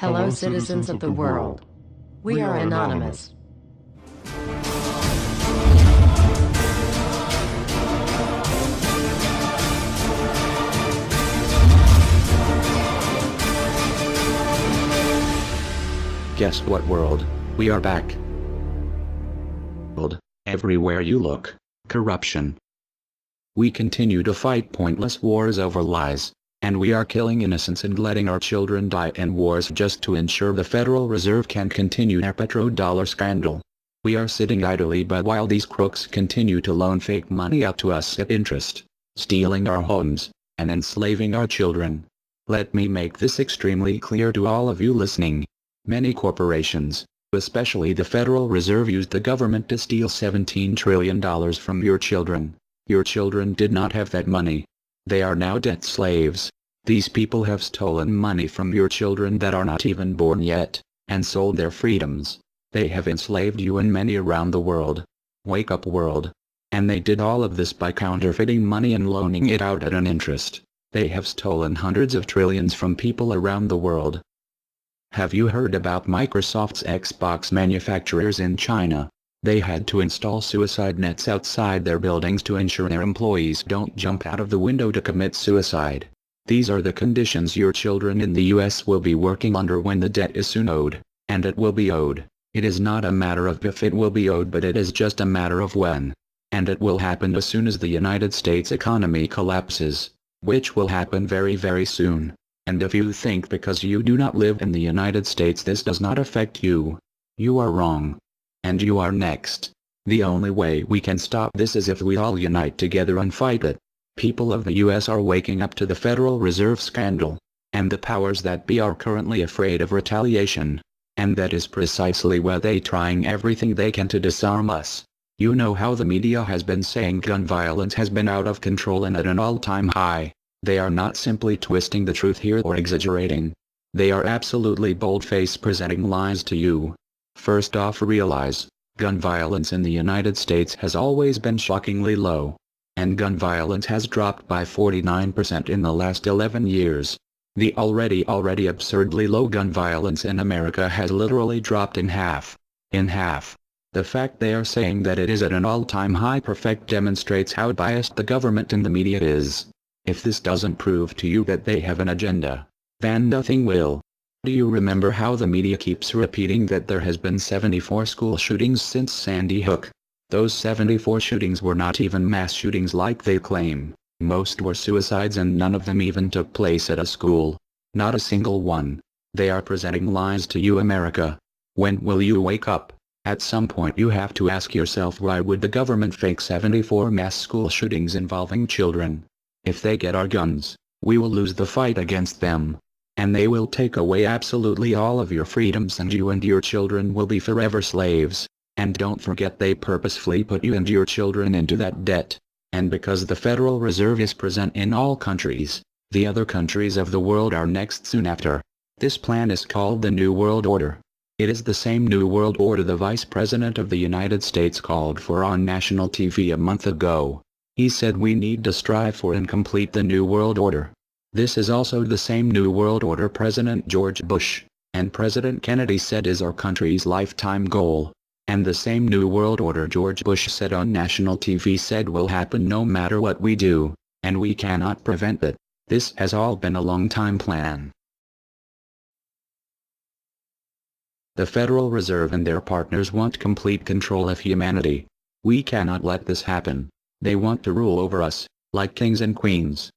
Hello, citizens of the world. We are anonymous. Guess what, world? We are back. Everywhere you look, corruption. We continue to fight pointless wars over lies, and we are killing innocents and letting our children die in wars just to ensure the Federal Reserve can continue their petrodollar scandal. We are sitting idly by while these crooks continue to loan fake money out to us at interest, stealing our homes, and enslaving our children. Let me make this extremely clear to all of you listening. Many corporations, especially the Federal Reserve, used the government to steal $17 trillion from your children. Your children did not have that money. They are now debt slaves. These people have stolen money from your children that are not even born yet, and sold their freedoms. They have enslaved you and many around the world. Wake up, world. And they did all of this by counterfeiting money and loaning it out at an interest. They have stolen hundreds of trillions from people around the world. Have you heard about Microsoft's Xbox manufacturers in China? They had to install suicide nets outside their buildings to ensure their employees don't jump out of the window to commit suicide. These are the conditions your children in the US will be working under when the debt is soon owed, and it will be owed. It is not a matter of if it will be owed, but it is just a matter of when. And it will happen as soon as the United States economy collapses, which will happen very, very soon. And if you think because you do not live in the United States this does not affect you, you are wrong. And you are next. The only way we can stop this is if we all unite together and fight it. People of the US are waking up to the Federal Reserve scandal, and the powers that be are currently afraid of retaliation. And that is precisely why they trying everything they can to disarm us. You know how the media has been saying gun violence has been out of control and at an all-time high. They are not simply twisting the truth here or exaggerating. They are absolutely bold-faced presenting lies to you. First off, realize, gun violence in the United States has always been shockingly low. And gun violence has dropped by 49% in the last 11 years. The already absurdly low gun violence in America has literally dropped in half. In half. The fact they are saying that it is at an all-time high perfect demonstrates how biased the government and the media is. If this doesn't prove to you that they have an agenda, then nothing will. Do you remember how the media keeps repeating that there has been 74 school shootings since Sandy Hook? Those 74 shootings were not even mass shootings like they claim. Most were suicides and none of them even took place at a school. Not a single one. They are presenting lies to you, America. When will you wake up? At some point you have to ask yourself, why would the government fake 74 mass school shootings involving children? If they get our guns, we will lose the fight against them. And they will take away absolutely all of your freedoms and you and your children will be forever slaves. And don't forget they purposefully put you and your children into that debt. And because the Federal Reserve is present in all countries, the other countries of the world are next soon after. This plan is called the New World Order. It is the same New World Order the Vice President of the United States called for on national TV a month ago. He said we need to strive for and complete the New World Order. This is also the same New World Order President George Bush and President Kennedy said is our country's lifetime goal. And the same New World Order George Bush said on national TV said will happen no matter what we do, and we cannot prevent it. This has all been a long-time plan. The Federal Reserve and their partners want complete control of humanity. We cannot let this happen. They want to rule over us, like kings and queens.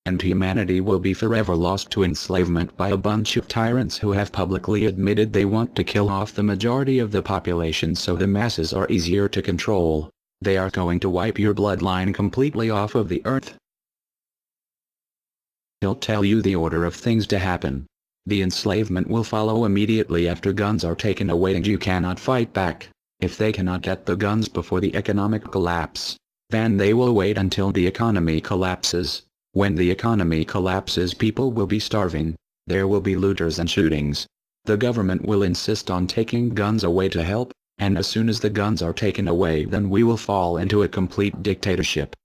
And humanity will be forever lost to enslavement by a bunch of tyrants who have publicly admitted they want to kill off the majority of the population so the masses are easier to control. They are going to wipe your bloodline completely off of the earth. He'll tell you the order of things to happen. The enslavement will follow immediately after guns are taken away and you cannot fight back. If they cannot get the guns before the economic collapse, then they will wait until the economy collapses. When the economy collapses, people will be starving. There will be looters and shootings. The government will insist on taking guns away to help, and as soon as the guns are taken away, then we will fall into a complete dictatorship.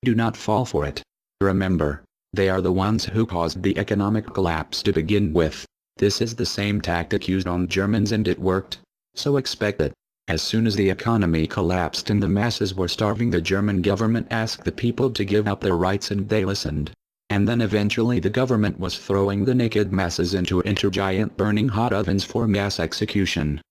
Do not fall for it. Remember, They are the ones who caused the economic collapse to begin with. This is the same tactic used on Germans and it worked. So expect it. As soon as the economy collapsed and the masses were starving, the German government asked the people to give up their rights and they listened. And then eventually the government was throwing the naked masses into giant burning hot ovens for mass execution.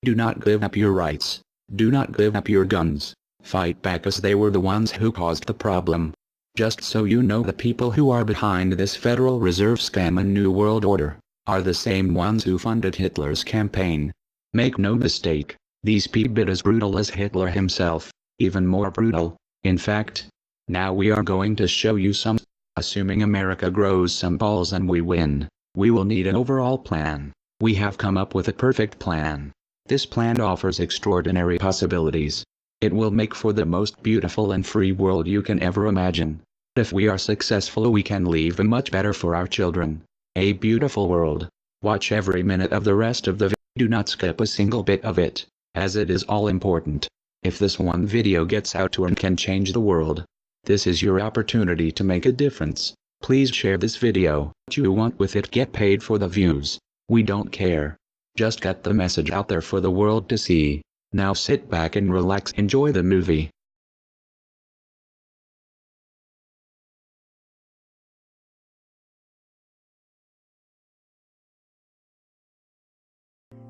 Do not give up your rights. Do not give up your guns. Fight back, as they were the ones who caused the problem. Just so you know, the people who are behind this Federal Reserve scam and New World Order are the same ones who funded Hitler's campaign. Make no mistake, these people are as brutal as Hitler himself, even more brutal. In fact, now we are going to show you some. Assuming America grows some balls and we win, we will need an overall plan. We have come up with a perfect plan. This plan offers extraordinary possibilities. It will make for the most beautiful and free world you can ever imagine. If we are successful, we can leave a much better for our children. A beautiful world. Watch every minute of the rest of the video. Do not skip a single bit of it, as it is all important. If this one video gets out to and can change the world, this is your opportunity to make a difference. Please share this video. What you want with it, get paid for the views. We don't care. Just get the message out there for the world to see. Now sit back and relax, enjoy the movie.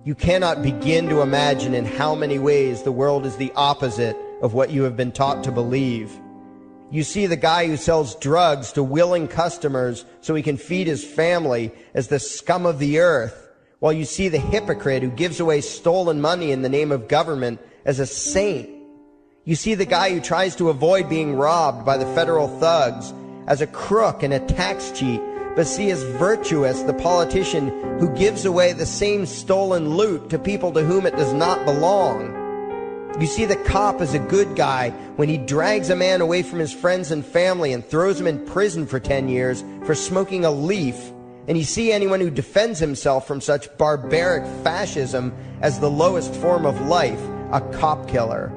You cannot begin to imagine in how many ways the world is the opposite of what you have been taught to believe. You see the guy who sells drugs to willing customers so he can feed his family as the scum of the earth, while you see the hypocrite who gives away stolen money in the name of government as a saint. You see the guy who tries to avoid being robbed by the federal thugs as a crook and a tax cheat, but see as virtuous the politician who gives away the same stolen loot to people to whom it does not belong. You see the cop as a good guy when he drags a man away from his friends and family and throws him in prison for 10 years for smoking a leaf. And you see anyone who defends himself from such barbaric fascism as the lowest form of life, a cop killer.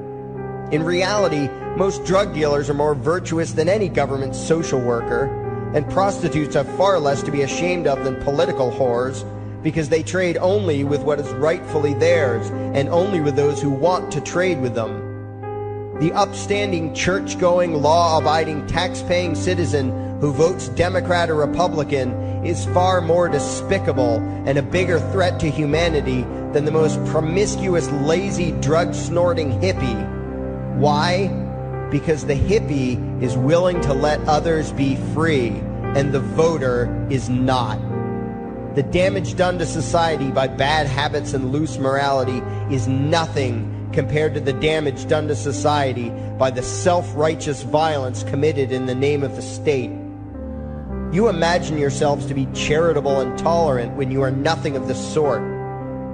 In reality, most drug dealers are more virtuous than any government social worker, and prostitutes have far less to be ashamed of than political whores, because they trade only with what is rightfully theirs, and only with those who want to trade with them. The upstanding, church-going, law-abiding, tax-paying citizen who votes Democrat or Republican is far more despicable and a bigger threat to humanity than the most promiscuous, lazy, drug-snorting hippie. Why? Because the hippie is willing to let others be free, and the voter is not. The damage done to society by bad habits and loose morality is nothing compared to the damage done to society by the self-righteous violence committed in the name of the state. You imagine yourselves to be charitable and tolerant when you are nothing of the sort.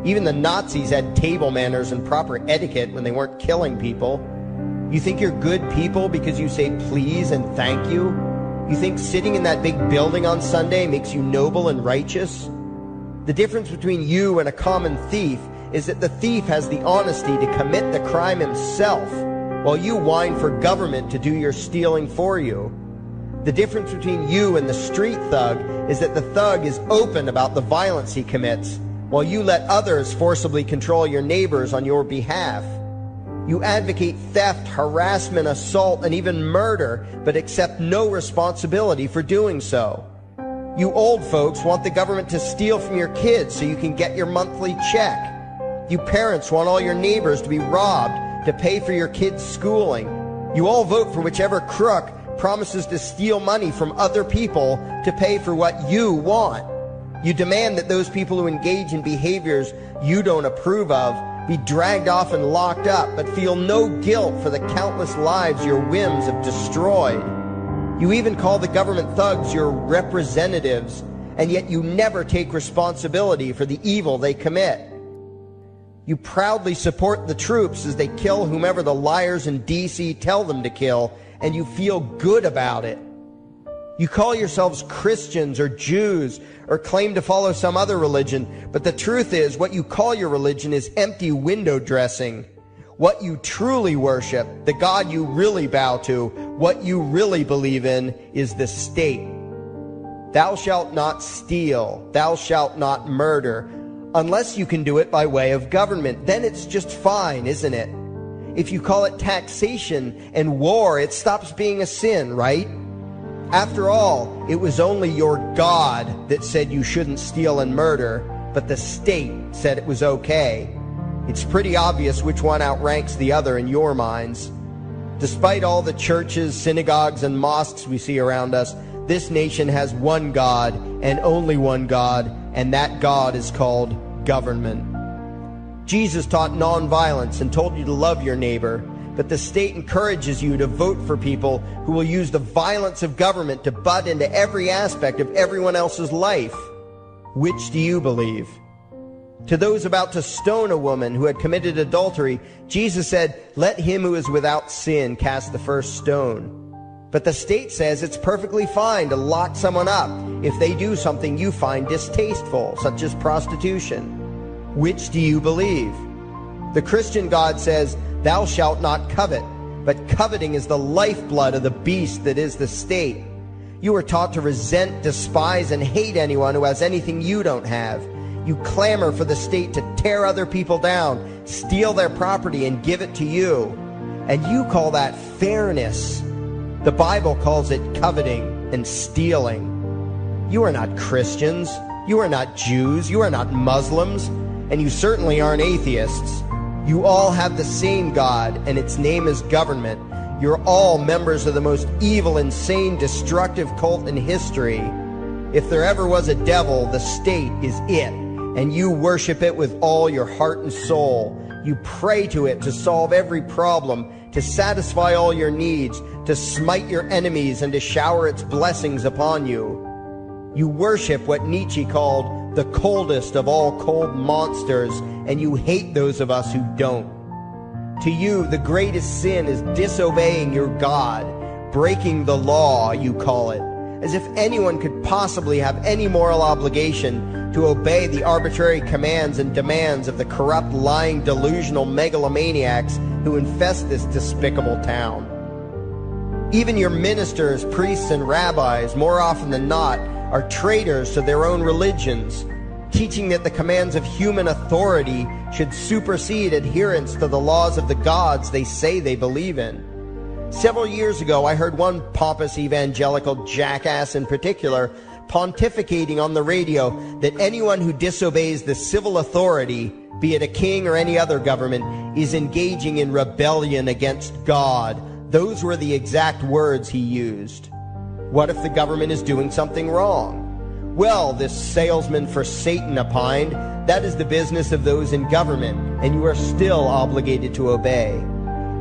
Even the Nazis had table manners and proper etiquette when they weren't killing people. You think you're good people because you say please and thank you? You think sitting in that big building on Sunday makes you noble and righteous? The difference between you and a common thief is that the thief has the honesty to commit the crime himself, while you whine for government to do your stealing for you. The difference between you and the street thug is that the thug is open about the violence he commits, while you let others forcibly control your neighbors on your behalf. You advocate theft, harassment, assault, and even murder, but accept no responsibility for doing so. You old folks want the government to steal from your kids so you can get your monthly check. You parents want all your neighbors to be robbed to pay for your kids' schooling. You all vote for whichever crook promises to steal money from other people to pay for what you want. You demand that those people who engage in behaviors you don't approve of be dragged off and locked up, but feel no guilt for the countless lives your whims have destroyed. You even call the government thugs your representatives, and yet you never take responsibility for the evil they commit. You proudly support the troops as they kill whomever the liars in DC tell them to kill, and you feel good about it. You call yourselves Christians or Jews or claim to follow some other religion, but the truth is what you call your religion is empty window dressing. What you truly worship, the God you really bow to, What you really believe in is the state. Thou shalt not steal. Thou shalt not murder. Unless you can do it by way of government. Then it's just fine, isn't it? If you call it taxation and war, it stops being a sin, right? After all, it was only your God that said you shouldn't steal and murder, but the state said it was okay. It's pretty obvious which one outranks the other in your minds. Despite all the churches, synagogues, and mosques we see around us, this nation has one God and only one God, and that God is called government. Jesus taught nonviolence and told you to love your neighbor, but the state encourages you to vote for people who will use the violence of government to butt into every aspect of everyone else's life. Which do you believe? To those about to stone a woman who had committed adultery, Jesus said, "Let him who is without sin cast the first stone." But the state says it's perfectly fine to lock someone up if they do something you find distasteful, such as prostitution. Which do you believe? The Christian God says, "Thou shalt not covet," but coveting is the lifeblood of the beast that is the state. You are taught to resent, despise, and hate anyone who has anything you don't have. You clamor for the state to tear other people down, steal their property, and give it to you. And you call that fairness. The Bible calls it coveting and stealing. You are not Christians. You are not Jews. You are not Muslims. And you certainly aren't atheists. You all have the same God, and its name is government. You're all members of the most evil, insane, destructive cult in history. If there ever was a devil, the state is it, and you worship it with all your heart and soul. You pray to it to solve every problem, to satisfy all your needs, to smite your enemies, and to shower its blessings upon you. You worship what Nietzsche called the coldest of all cold monsters, and you hate those of us who don't. To you, the greatest sin is disobeying your God, breaking the law, you call it, as if anyone could possibly have any moral obligation to obey the arbitrary commands and demands of the corrupt, lying, delusional megalomaniacs who infest this despicable town. Even your ministers, priests, and rabbis, more often than not, are traitors to their own religions, teaching that the commands of human authority should supersede adherence to the laws of the gods they say they believe in. Several years ago, I heard one pompous evangelical jackass in particular pontificating on the radio that anyone who disobeys the civil authority, be it a king or any other government, is engaging in rebellion against God. Those were the exact words he used. What if the government is doing something wrong? Well, this salesman for Satan opined, that is the business of those in government, and you are still obligated to obey.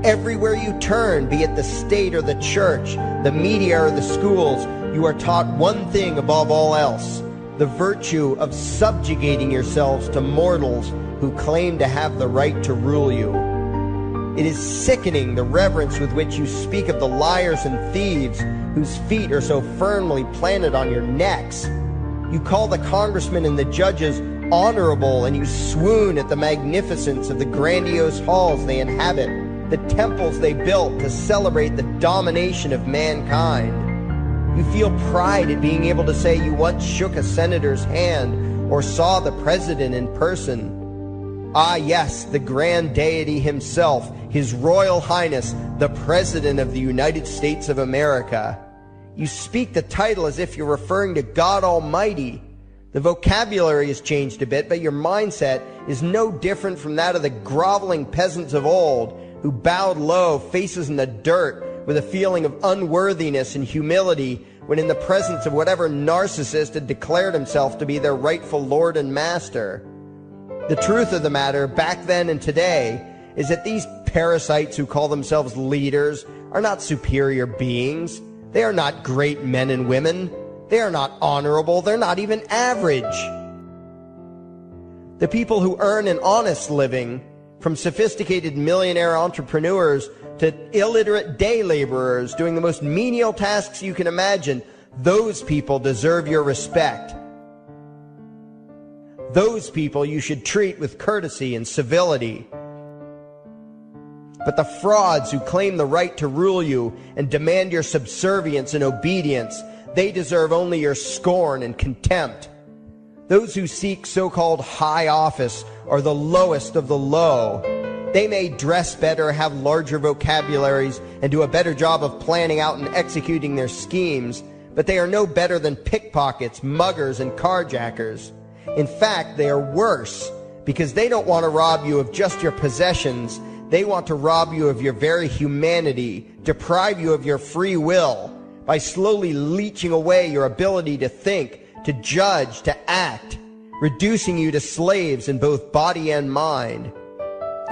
Everywhere you turn, be it the state or the church, the media or the schools, you are taught one thing above all else, the virtue of subjugating yourselves to mortals who claim to have the right to rule you. It is sickening the reverence with which you speak of the liars and thieves whose feet are so firmly planted on your necks. You call the congressmen and the judges honorable, and you swoon at the magnificence of the grandiose halls they inhabit, the temples they built to celebrate the domination of mankind. You feel pride at being able to say you once shook a senator's hand or saw the president in person. Ah, yes, the grand deity himself, His Royal Highness, the President of the United States of America. You speak the title as if you're referring to God Almighty. The vocabulary has changed a bit, but your mindset is no different from that of the groveling peasants of old who bowed low, faces in the dirt, with a feeling of unworthiness and humility when in the presence of whatever narcissist had declared himself to be their rightful lord and master. The truth of the matter, back then and today, is that these parasites who call themselves leaders are not superior beings. They are not great men and women. They are not honorable. They're not even average. The people who earn an honest living, from sophisticated millionaire entrepreneurs to illiterate day laborers doing the most menial tasks you can imagine, those people deserve your respect. Those people you should treat with courtesy and civility. But the frauds who claim the right to rule you and demand your subservience and obedience, they deserve only your scorn and contempt. Those who seek so-called high office are the lowest of the low. They may dress better, have larger vocabularies, and do a better job of planning out and executing their schemes, but they are no better than pickpockets, muggers, and carjackers. In fact, they are worse, because they don't want to rob you of just your possessions. They want to rob you of your very humanity, deprive you of your free will, by slowly leeching away your ability to think, to judge, to act, reducing you to slaves in both body and mind.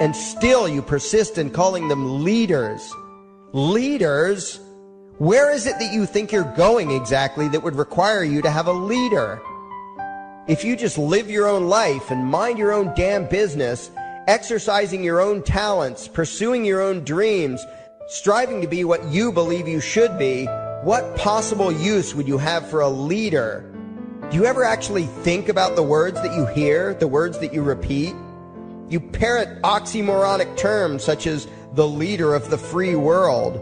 And still you persist in calling them leaders. Leaders? Where is it that you think you're going exactly that would require you to have a leader? If you just live your own life and mind your own damn business, exercising your own talents, pursuing your own dreams, striving to be what you believe you should be, what possible use would you have for a leader? Do you ever actually think about the words that you hear, the words that you repeat? You parrot oxymoronic terms such as the leader of the free world,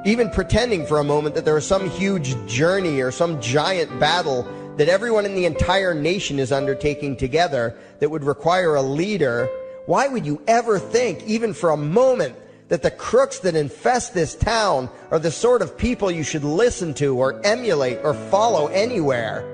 even pretending for a moment that there is some huge journey or some giant battle that everyone in the entire nation is undertaking together that would require a leader. Why would you ever think, even for a moment, that the crooks that infest this town are the sort of people you should listen to or emulate or follow anywhere?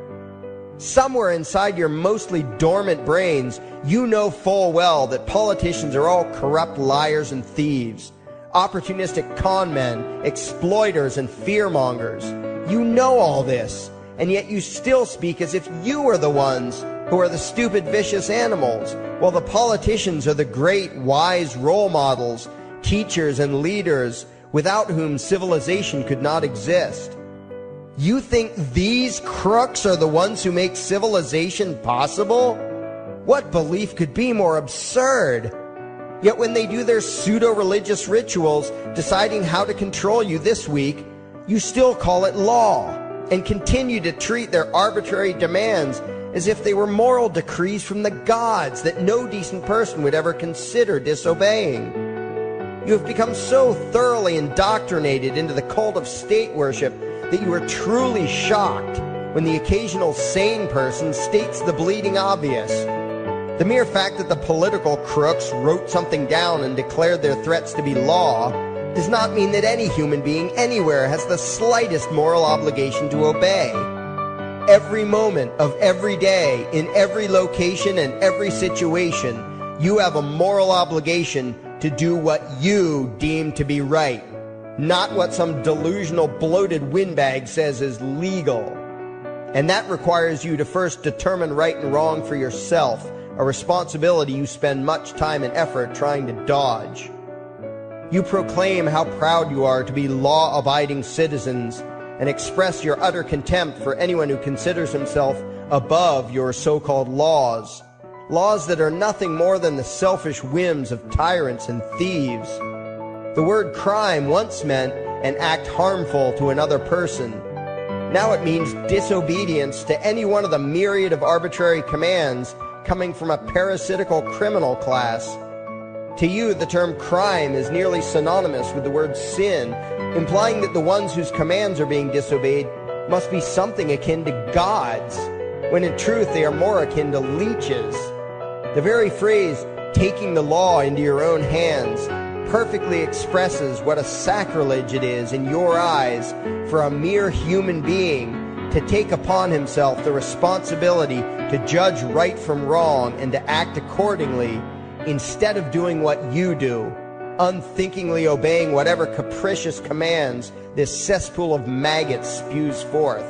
Somewhere inside your mostly dormant brains, you know full well that politicians are all corrupt liars and thieves, opportunistic con men, exploiters, and fearmongers. You know all this, and yet you still speak as if you are the ones who are the stupid, vicious animals, while the politicians are the great, wise role models, teachers, and leaders without whom civilization could not exist. You think these crooks are the ones who make civilization possible? What belief could be more absurd? Yet when they do their pseudo-religious rituals, deciding how to control you this week, you still call it law, and continue to treat their arbitrary demands as if they were moral decrees from the gods that no decent person would ever consider disobeying. You have become so thoroughly indoctrinated into the cult of state worship that you are truly shocked when the occasional sane person states the bleeding obvious. The mere fact that the political crooks wrote something down and declared their threats to be law does not mean that any human being anywhere has the slightest moral obligation to obey. Every moment of every day, in every location and every situation, you have a moral obligation to do what you deem to be right, not what some delusional bloated windbag says is legal. And that requires you to first determine right and wrong for yourself, a responsibility you spend much time and effort trying to dodge. You proclaim how proud you are to be law-abiding citizens and express your utter contempt for anyone who considers himself above your so-called laws, laws that are nothing more than the selfish whims of tyrants and thieves. The word crime once meant an act harmful to another person. Now it means disobedience to any one of the myriad of arbitrary commands coming from a parasitical criminal class. To you, the term crime is nearly synonymous with the word sin, implying that the ones whose commands are being disobeyed must be something akin to gods, when in truth they are more akin to leeches. The very phrase, taking the law into your own hands, perfectly expresses what a sacrilege it is in your eyes for a mere human being to take upon himself the responsibility to judge right from wrong and to act accordingly, instead of doing what you do, unthinkingly obeying whatever capricious commands this cesspool of maggots spews forth.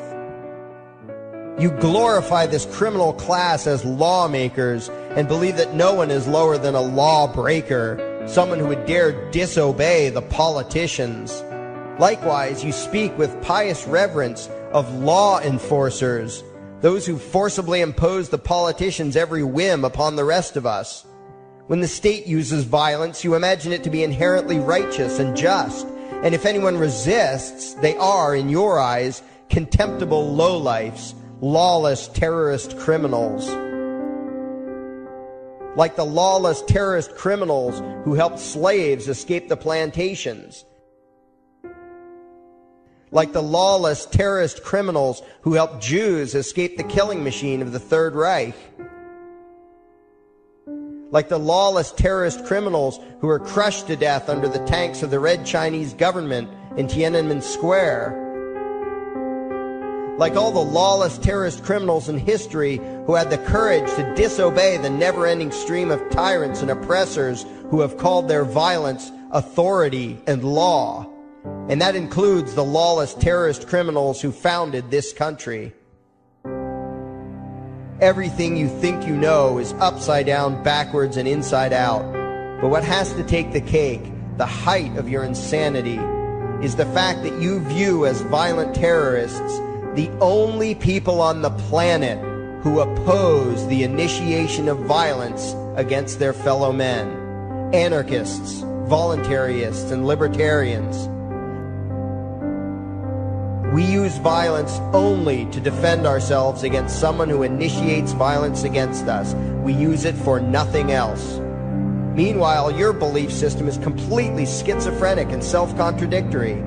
You glorify this criminal class as lawmakers and believe that no one is lower than a lawbreaker, someone who would dare disobey the politicians. Likewise, you speak with pious reverence of law enforcers, those who forcibly impose the politicians' every whim upon the rest of us. When the state uses violence, you imagine it to be inherently righteous and just, and if anyone resists, they are, in your eyes, contemptible lowlifes, lawless terrorist criminals. like the lawless terrorist criminals who helped slaves escape the plantations, like the lawless terrorist criminals who helped Jews escape the killing machine of the Third Reich, like the lawless terrorist criminals who were crushed to death under the tanks of the Red Chinese government in Tiananmen Square, like all the lawless terrorist criminals in history who had the courage to disobey the never-ending stream of tyrants and oppressors who have called their violence authority and law. And that includes the lawless terrorist criminals who founded this country. Everything you think you know is upside down, backwards, and inside out. But what has to take the cake, the height of your insanity, is the fact that you view as violent terrorists the only people on the planet who oppose the initiation of violence against their fellow men. Anarchists, voluntarists, and libertarians. We use violence only to defend ourselves against someone who initiates violence against us. We use it for nothing else. Meanwhile, your belief system is completely schizophrenic and self-contradictory.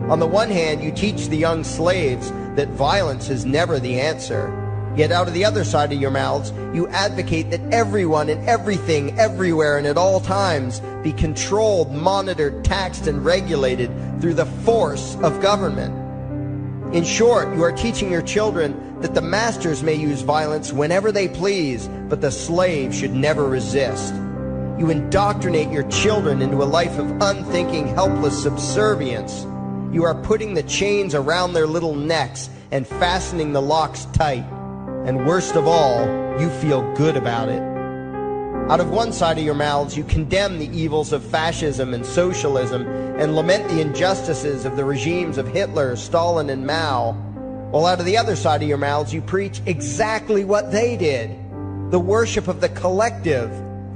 On the one hand, you teach the young slaves that violence is never the answer. Yet out of the other side of your mouths, you advocate that everyone and everything, everywhere and at all times be controlled, monitored, taxed, and regulated through the force of government. In short, you are teaching your children that the masters may use violence whenever they please, but the slave should never resist. You indoctrinate your children into a life of unthinking, helpless subservience. You are putting the chains around their little necks and fastening the locks tight. And worst of all, you feel good about it. Out of one side of your mouths, you condemn the evils of fascism and socialism and lament the injustices of the regimes of Hitler, Stalin, and Mao. While out of the other side of your mouths, you preach exactly what they did. The worship of the collective,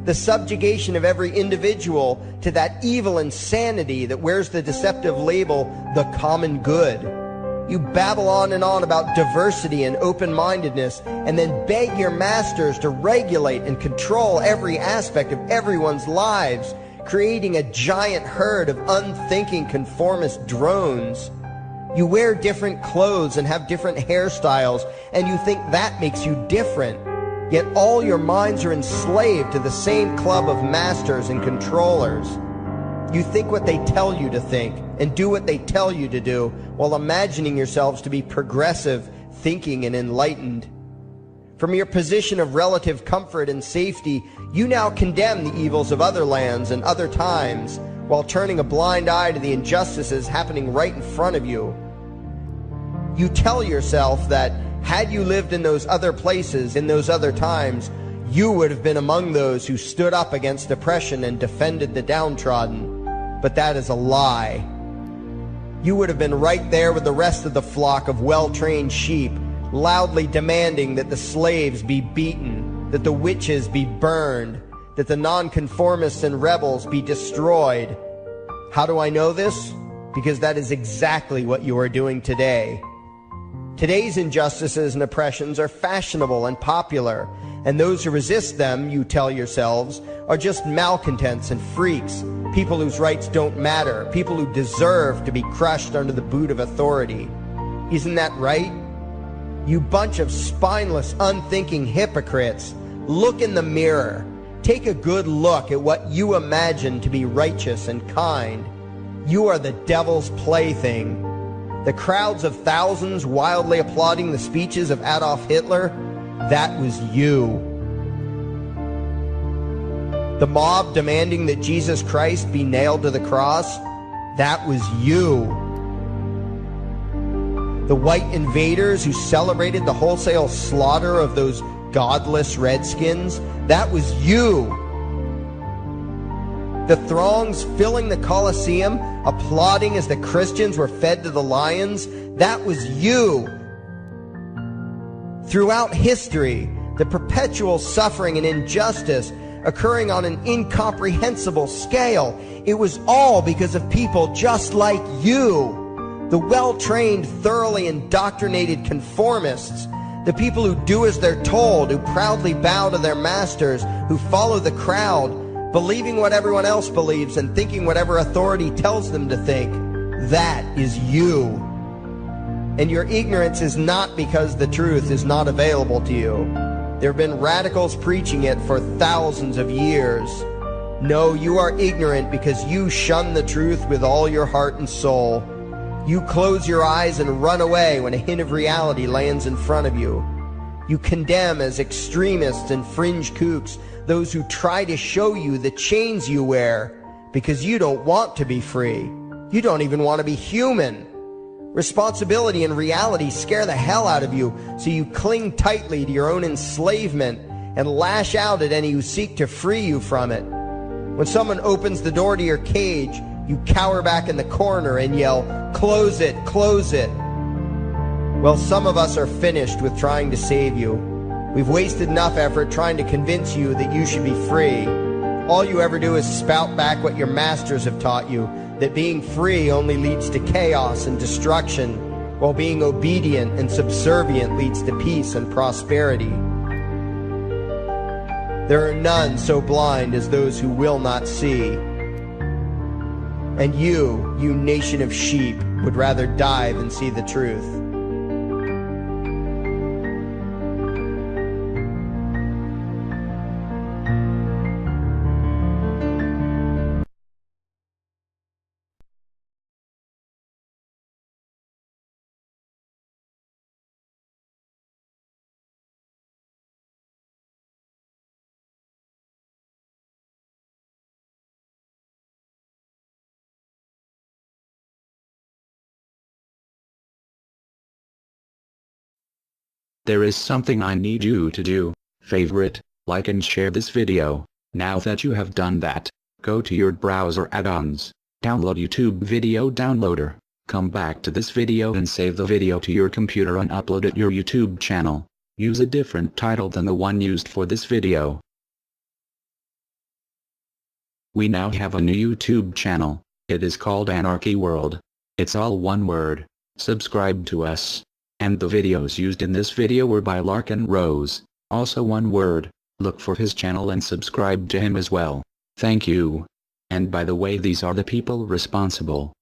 the subjugation of every individual to that evil insanity that wears the deceptive label, the common good. You babble on and on about diversity and open-mindedness, and then beg your masters to regulate and control every aspect of everyone's lives, creating a giant herd of unthinking conformist drones. You wear different clothes and have different hairstyles, and you think that makes you different. Yet all your minds are enslaved to the same club of masters and controllers. You think what they tell you to think and do what they tell you to do while imagining yourselves to be progressive, thinking, and enlightened. From your position of relative comfort and safety, you now condemn the evils of other lands and other times while turning a blind eye to the injustices happening right in front of you. You tell yourself that had you lived in those other places, in those other times, you would have been among those who stood up against oppression and defended the downtrodden. But that is a lie. You would have been right there with the rest of the flock of well-trained sheep, loudly demanding that the slaves be beaten, that the witches be burned, that the nonconformists and rebels be destroyed. How do I know this? Because that is exactly what you are doing today. Today's injustices and oppressions are fashionable and popular, and those who resist them, you tell yourselves, are just malcontents and freaks, people whose rights don't matter, people who deserve to be crushed under the boot of authority. Isn't that right? You bunch of spineless, unthinking hypocrites, look in the mirror. Take a good look at what you imagine to be righteous and kind. You are the devil's plaything. The crowds of thousands wildly applauding the speeches of Adolf Hitler, that was you. The mob demanding that Jesus Christ be nailed to the cross, that was you. The white invaders who celebrated the wholesale slaughter of those godless redskins, that was you. The throngs filling the Colosseum, applauding as the Christians were fed to the lions, that was you. Throughout history, the perpetual suffering and injustice occurring on an incomprehensible scale, it was all because of people just like you. The well-trained, thoroughly indoctrinated conformists, The people who do as they're told, who proudly bow to their masters, who follow the crowd, believing what everyone else believes and thinking whatever authority tells them to think. That is you. And your ignorance is not because the truth is not available to you. There have been radicals preaching it for thousands of years. No, you are ignorant because you shun the truth with all your heart and soul. You close your eyes and run away when a hint of reality lands in front of you. You condemn as extremists and fringe kooks those who try to show you the chains you wear because you don't want to be free. You don't even want to be human. Responsibility and reality scare the hell out of you, so you cling tightly to your own enslavement and lash out at any who seek to free you from it. When someone opens the door to your cage, you cower back in the corner and yell, "Close it, close it." Well, some of us are finished with trying to save you. We've wasted enough effort trying to convince you that you should be free. All you ever do is spout back what your masters have taught you, that being free only leads to chaos and destruction, while being obedient and subservient leads to peace and prosperity. There are none so blind as those who will not see. And you nation of sheep, would rather die than see the truth. There is something I need you to do. Favorite, like and share this video. Now that you have done that, go to your browser add-ons, download YouTube Video Downloader, come back to this video and save the video to your computer and upload it to your YouTube channel. Use a different title than the one used for this video. We now have a new YouTube channel. It is called Anarchy World. It's all one word. Subscribe to us. And the videos used in this video were by Larkin Rose, also one word. Look for his channel and subscribe to him as well. Thank you. And by the way, these are the people responsible.